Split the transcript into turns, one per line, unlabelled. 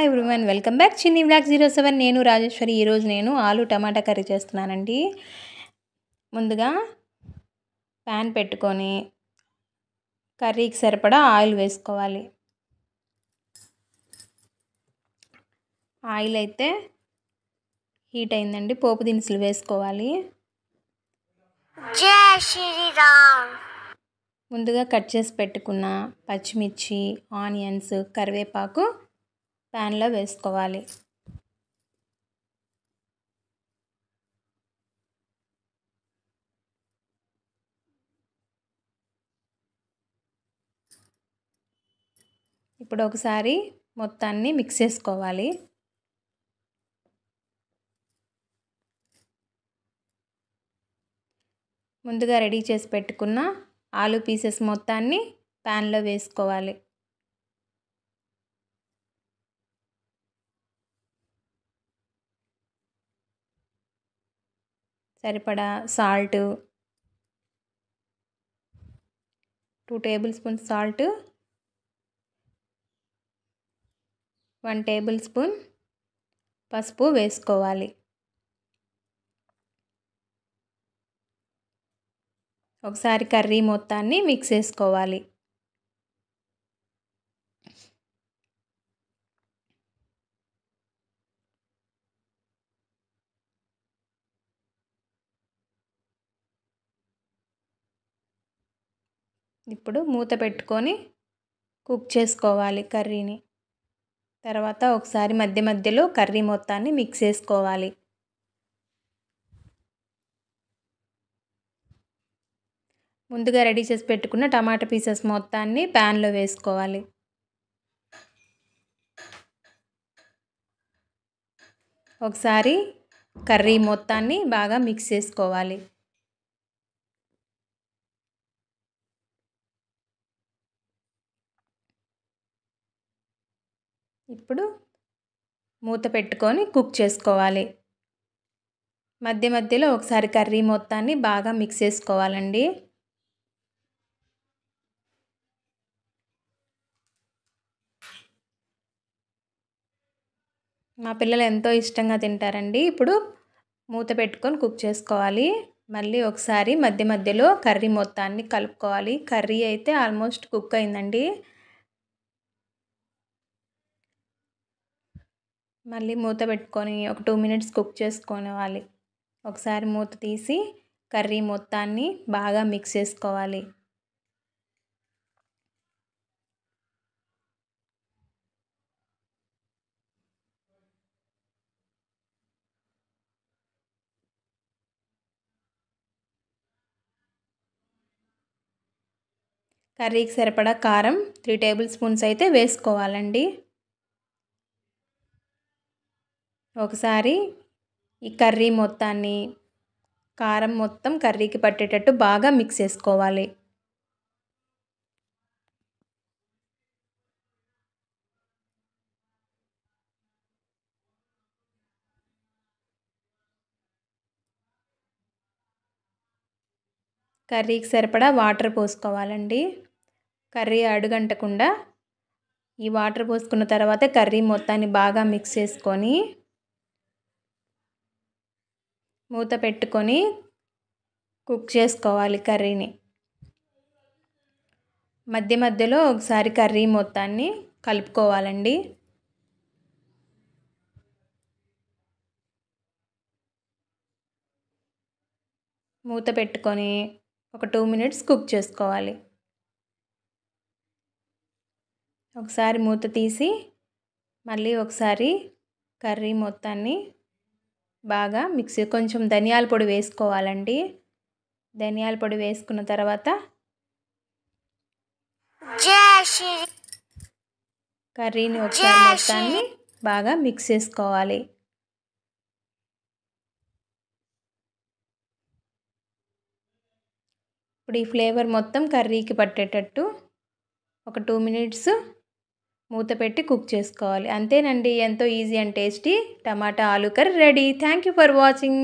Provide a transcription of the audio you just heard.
Hi everyone, welcome back చిన్ని black 07. నేను రాజేశ్వరి. ఈరోజు నేను ఆలు టమాటా కర్రీ చేస్తున్నానండి. ముందుగా ప్యాన్ పెట్టుకొని కర్రీకి సరిపడా ఆయిల్ వేసుకోవాలి. ఆయిల్ అయితే హీట్ అయిందండి. పోపు దినుసులు వేసుకోవాలి.
జై శ్రీరామ్.
ముందుగా కట్ చేసి పెట్టుకున్న పచ్చిమిర్చి, ఆనియన్స్, కరివేపాకు ప్యాన్లో వేసుకోవాలి. ఇప్పుడు ఒకసారి మొత్తాన్ని మిక్స్ చేసుకోవాలి. ముందుగా రెడీ చేసి పెట్టుకున్న ఆలు పీసెస్ మొత్తాన్ని ప్యాన్లో వేసుకోవాలి. సరిపడా salt, 2 table spoons salt, 1 table spoon పసుపు వేసుకోవాలి. ఒకసారి కర్రీ మొత్తాన్ని మిక్స్ చేసుకోవాలి. ఇప్పుడు మూత పెట్టుకొని కుక్ చేసుకోవాలి కర్రీని. తర్వాత ఒకసారి మధ్య మధ్యలో కర్రీ మొత్తాన్ని మిక్స్ చేసుకోవాలి. ముందుగా రెడీ చేసి పెట్టుకున్న టమాటా పీసెస్ మొత్తాన్ని ప్యాన్లో వేసుకోవాలి. ఒకసారి కర్రీ మొత్తాన్ని బాగా మిక్స్ చేసుకోవాలి. ఇప్పుడు మూత పెట్టుకొని కుక్ చేసుకోవాలి. మధ్య మధ్యలో ఒకసారి కర్రీ మొత్తాన్ని బాగా మిక్స్ చేసుకోవాలండి. మా పిల్లలు ఎంతో ఇష్టంగా తింటారండి. ఇప్పుడు మూత పెట్టుకొని కుక్ చేసుకోవాలి. మళ్ళీ ఒకసారి మధ్య మధ్యలో కర్రీ మొత్తాన్ని కలుపుకోవాలి. కర్రీ అయితే ఆల్మోస్ట్ కుక్ అయిందండి. మళ్ళీ మూత పెట్టుకొని ఒక 2 మినిట్స్ కుక్ చేసుకోవాలి. ఒకసారి మూత తీసి కర్రీ మొత్తాన్ని బాగా మిక్స్ చేసుకోవాలి. కర్రీకి సరిపడా కారం 3 టేబుల్ స్పూన్స్ అయితే వేసుకోవాలండి. ఒకసారి ఈ కర్రీ మొత్తాన్ని, కారం మొత్తం కర్రీకి పట్టేటట్టు బాగా మిక్స్ చేసుకోవాలి. కర్రీకి సరిపడా వాటర్ పోసుకోవాలండి. కర్రీ అడుగంటకుండా ఈ వాటర్ పోసుకున్న తర్వాత కర్రీ మొత్తాన్ని బాగా మిక్స్ చేసుకొని మూత పెట్టుకొని కుక్ చేసుకోవాలి కర్రీని. మధ్య మధ్యలో ఒకసారి కర్రీ మొత్తాన్ని కలుపుకోవాలండి. మూత పెట్టుకొని ఒక 2 మినిట్స్ కుక్ చేసుకోవాలి. ఒకసారి మూత తీసి మళ్ళీ ఒకసారి కర్రీ మొత్తాన్ని బాగా కొంచెం ధనియాల పొడి వేసుకోవాలండి. ధనియాల పొడి వేసుకున్న తర్వాత కర్రీని ఒకసారి మొత్తాన్ని బాగా మిక్స్ చేసుకోవాలి. ఇప్పుడు ఈ ఫ్లేవర్ మొత్తం కర్రీకి పట్టేటట్టు ఒక 2 మినిట్స్ మూత పెట్టి కుక్ చేసుకోవాలి. అంతేనండి, ఎంతో ఈజీ అండ్ టేస్టీ టమాటా ఆలు curry ready. Thank you for watching.